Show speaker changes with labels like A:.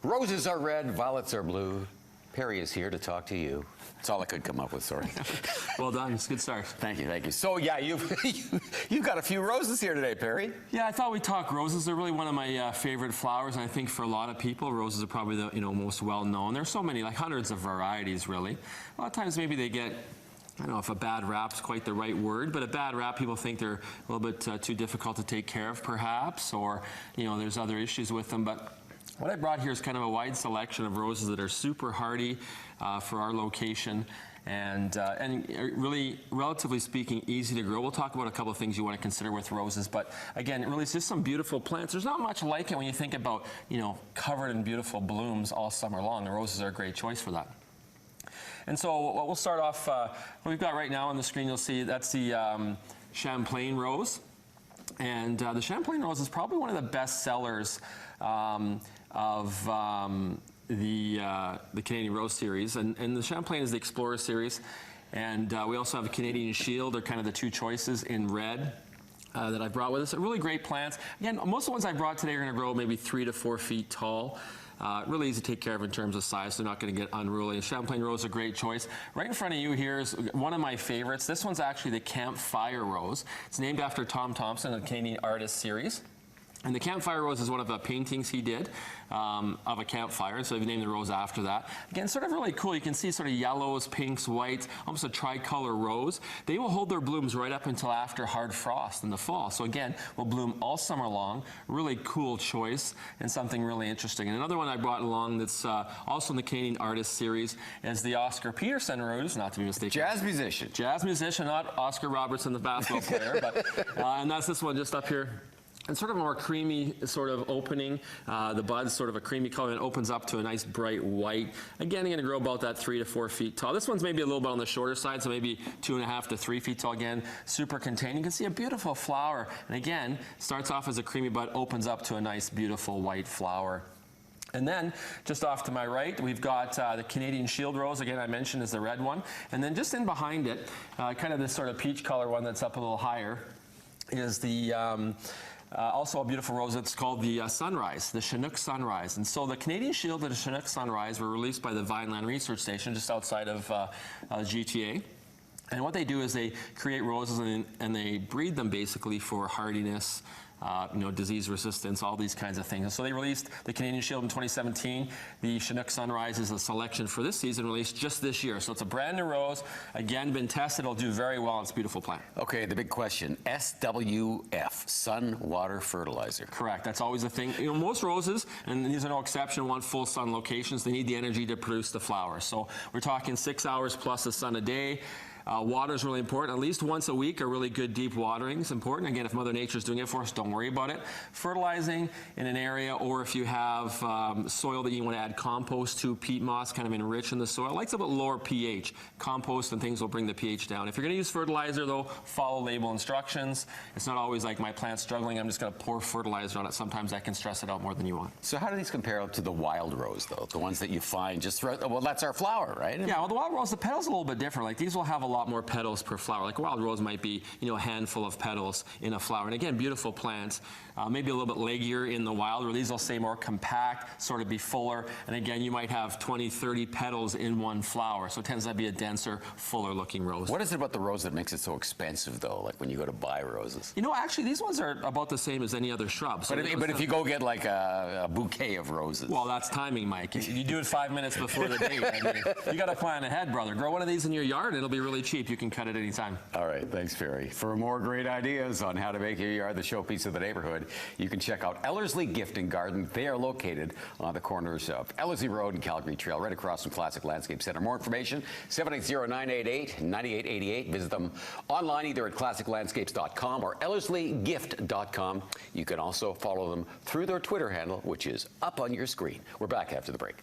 A: Roses are red, violets are blue. Perry is here to talk to you. That's all I could come up with, sorry.
B: Well done. It's a good start.
A: Thank you, thank you. So, yeah, you've got a few roses here today, Perry.
B: Yeah, I thought we'd talk roses. They're really one of my favorite flowers, and I think for a lot of people, roses are probably the most well-known. There's so many, like hundreds of varieties, really. A lot of times maybe they get, I don't know if a bad rap's quite the right word, but a bad rap, people think they're a little bit too difficult to take care of, perhaps, or, there's other issues with them. But what I brought here is kind of a wide selection of roses that are super hardy for our location and really, relatively speaking, easy to grow. We'll talk about a couple of things you want to consider with roses, but again, really it's just some beautiful plants. There's not much like it when you think about, covered in beautiful blooms all summer long. The roses are a great choice for that. And so we'll start off, what we've got right now on the screen, you'll see that's the Champlain rose. And the Champlain rose is probably one of the best sellers of the Canadian Rose series. And the Champlain is the Explorer series. And we also have a Canadian Shield. They're kind of the two choices in red that I brought with us. Really great plants. Again, most of the ones I brought today are going to grow maybe 3 to 4 feet tall. Really easy to take care of in terms of size, so they're not going to get unruly. Champlain rose is a great choice. Right in front of you here is one of my favorites. This one's actually the Campfire Rose. It's named after Tom Thompson of the Canadian Artist series. And the Campfire Rose is one of the paintings he did of a campfire, so they've named the rose after that. Again, sort of really cool. You can see sort of yellows, pinks, whites, almost a tricolor rose. They will hold their blooms right up until after hard frost in the fall. So again, will bloom all summer long. Really cool choice and something really interesting. And another one I brought along that's also in the Canadian Artist series is the Oscar Peterson rose, not to be mistaken.
A: Jazz musician. Jazz musician,
B: not Oscar Robertson, the basketball player, but and that's this one just up here. And sort of a more creamy sort of opening. The bud's sort of a creamy color and opens up to a nice bright white. Again, you're going to grow about that 3 to 4 feet tall. This one's maybe a little bit on the shorter side, so maybe 2.5 to 3 feet tall. Again, super contained. You can see a beautiful flower. And again, starts off as a creamy bud, opens up to a nice, beautiful white flower. And then, just off to my right, we've got the Canadian Shield Rose, again I mentioned is the red one. And then just in behind it, kind of this sort of peach color one that's up a little higher, is the also a beautiful rose that's called the Sunrise, the Chinook Sunrise. And so the Canadian Shield and the Chinook Sunrise were released by the Vineland Research Station just outside of GTA. And what they do is they create roses and they breed them basically for hardiness, disease resistance, all these kinds of things. And so they released the Canadian Shield in 2017. The Chinook Sunrise is a selection for this season, released just this year. So it's a brand new rose. Again, been tested. It'll do very well. It's a beautiful plant.
A: Okay, the big question. SWF, Sun Water Fertilizer.
B: Correct. That's always a thing. Most roses, and these are no exception, want full sun locations. They need the energy to produce the flowers. So we're talking 6 hours plus the sun a day. Water is really important. At least once a week, a really good deep watering is important. Again, if Mother Nature's doing it for us, don't worry about it. Fertilizing in an area, or if you have soil that you want to add compost to, peat moss, kind of enriching the soil. Likes a bit lower pH. Compost and things will bring the pH down. If you're going to use fertilizer, though, follow label instructions. It's not always like my plant's struggling, I'm just going to pour fertilizer on it. Sometimes that can stress it out more than you want.
A: So how do these compare to the wild rose, though? The ones that you find just throughout, well, that's our flower, right?
B: Yeah, well, the wild rose, the petals are a little bit different. Like these will have a lot more petals per flower. Like a wild rose might be, a handful of petals in a flower. And again, beautiful plants. Maybe a little bit leggier in the wild, where these will stay more compact, sort of be fuller. And again, you might have 20, 30 petals in one flower. So it tends to be a denser, fuller looking rose.
A: What is it about the rose that makes it so expensive, though, like when you go to buy roses?
B: Actually, these ones are about the same as any other shrub. So
A: but if you go get like a bouquet of roses.
B: Well, that's timing, Mike. You do it 5 minutes before the date. I mean, you got to plan ahead, brother. Grow one of these in your yard, and it'll be really cheap. You can cut it anytime.
A: All right, thanks, Perry. For more great ideas on how to make your yard the showpiece of the neighborhood, you can check out Ellerslie Gift and Garden. They are located on the corners of Ellerslie Road and Calgary Trail, right across from Classic Landscape Center. More information, 780-988-9888. Visit them online either at classiclandscapes.com or ellersliegift.com. You can also follow them through their Twitter handle, which is up on your screen. We're back after the break.